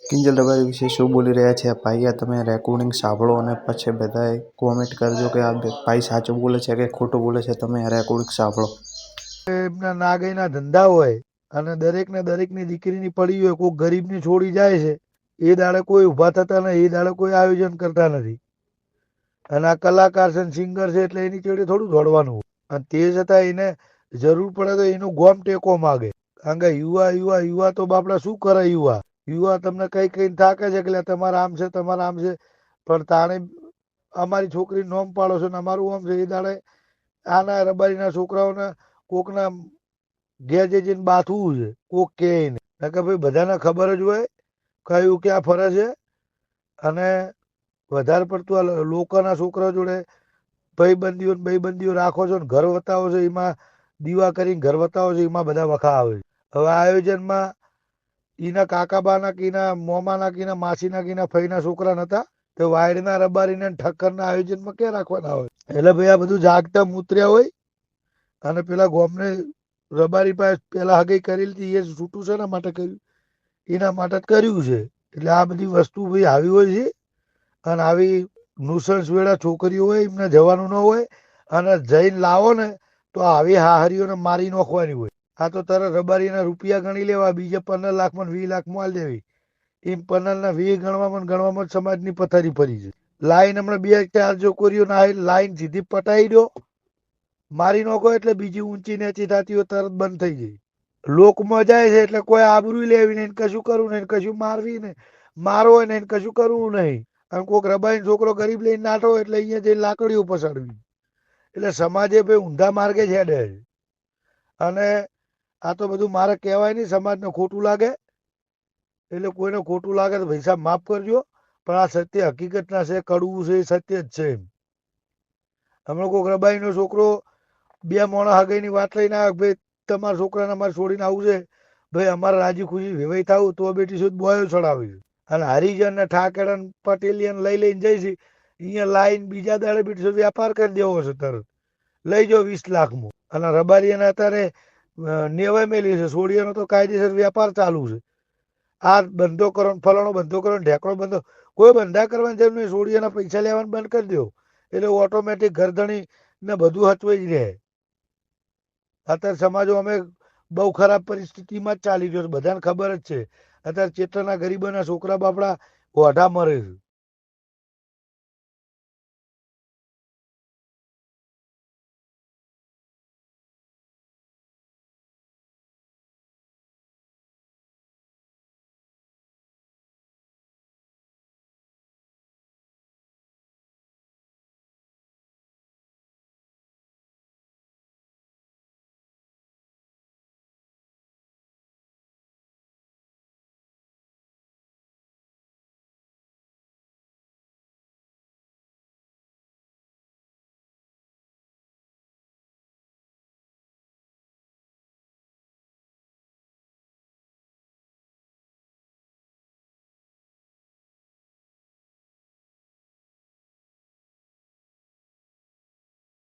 કિંજલ રબારી વિશે શું બોલી રહ્યા છે આ ભાઈ? આ તમે રેકોર્ડિંગ સાંભળો અને પછી બધાએ કોમેન્ટ કરજો કે આ ભાઈ સાચું બોલે છે કે ખોટું બોલે છે. તમે આ રેકોર્ડિંગ સાંભળો. એમના નાગઈના ધંધા હોય અને દરેકને દરેકની દીકરીની પડી હોય, કોઈ ગરીબની છોડી જાય છે એ દાડે કોઈ ઊભા થતા નથી, એ દાડે કોઈ આયોજન કરતા નથી. અને આ કલાકાર છે સિંગર છે એટલે એની જોડે થોડું દોડવાનું. અને તે છતાં એને જરૂર પડે તો એનું ગોમ ટેકો માગે. કારણ કે યુવા તો બાપડા શું કરે? યુવા તમને કઈ કઈ થાકે છે કે તમારા આમ છે, તમારા આમ છે, પણ તાણે અમારી છોકરી નોમ પાડો છો ને અમારું આમ છે. એ દાડે આના રબારીના છોકરાઓને કોકના ઘેર જઈને બાથવું છે, કોક કે નહીં. કે ભાઈ બધાને ખબર જ હોય કયું ક્યાં ફરે છે. અને વધારે પડતું આ લોકોના છોકરા જોડે ભાઈબંધીઓ રાખો છો ને ઘર વતાવો છો, એમાં દીવા કરીને ઘર વતાવો છો, એમાં બધા વખા આવે છે. હવે આયોજનમાં એના કાકાબાના કીના મોમાના કીના માસીના કીના ફઈના છોકરા નતા, તો વાયડના રબારીને ઠક્કરના આયોજનમાં ક્યાં રાખવાના હોય? એટલે ભાઈ આ બધું જાગતા મૂત્ર્યા હોય. અને પેલા ગોમને રબારી પાસે પેલા હગઈ કરેલી હતી, એ છૂટું છે ને માટે કર્યું, એના માટે કર્યું છે. એટલે આ બધી વસ્તુ ભાઈ આવી હોય છે. અને આવી નુસન્સ વેળા છોકરીઓ હોય એમને જવાનું ન હોય, અને જઈને લાવો ને તો આવી હાહરીઓને મારી નાખવાની હોય. આ તો તારે રબારીના રૂપિયા ગણી લેવા, બીજા 15 લાખમાં 20 લાખમાં આલી દેવી. એમ 15ના 20 ગણવામાં સમાજની પથારી ફરી છે. લાઈન હમણાં 2-4 છોકરીઓ ના લાઈન સીધી પટાઈ દો, મારી નાખો એટલે બીજી ઊંચી નીચી થતી હોય તરત બંધ થઈ જાય. લોકમાં જાય છે એટલે કોઈ આબરૂ લેવી નહીં, કશું કરવું નહીં, કશું મારવી નહીં, મારો હોય ને કશું કરવું નહીં. અને કોઈક રબાઈ છોકરો ગરીબ લઈને નાઠો એટલે અહીંયા જઈને લાકડીઓ પસાડવી. એટલે સમાજે ભાઈ ઊંધા માર્ગે હેડે. અને આ તો બધું મારે કહેવાય નહીં, સમાજને ખોટું લાગે એટલે કોઈને ખોટું લાગે તો ભાઈ સાહેબ માફ કરજો, પણ આ સત્ય હકીકતના છે, કડવું છે, એ સત્ય જ છે. હમણાં કોઈક રબાઈનો છોકરો 2 મોણા હગાઈની વાત લઈને આવે, ભાઈ તમારા છોકરાને અમારે છોડીને આવું છે, ભાઈ અમારે રાજી ખુશી વેવાઈ થવું તો બેટી સુધી બોયો ચડાવે છે. અને હરિજન ને ઠાકેર પટેલિયન લઈને જઈશ અહીંયા લાઈન બીજા દાડે બેટી વેપાર કરી દેવો છે. તરત લઈ જાઓ 20 લાખમાં. અને રબારીને અત્યારે નેવાય મેલી છે, સોડિયાનો તો કાયદેસર વેપાર ચાલુ છે. આ બંધો કરો, ફલાણો બંધો કરો, ઢેકણો બંધો, કોઈ બંધા કરવાની જરૂર નહીં. સોડિયાના પૈસા લેવાનું બંધ કરી દો એટલે ઓટોમેટિક ઘરધણી ને બધું હચવાઈ જ રહે. અત્યારે સમાજો અમે બહુ ખરાબ પરિસ્થિતિમાં જ ચાલી રહ્યો છે, બધાને ખબર જ છે. અત્યારે ચેતના ગરીબોના છોકરા બાપડા ઓઢા મરે છે.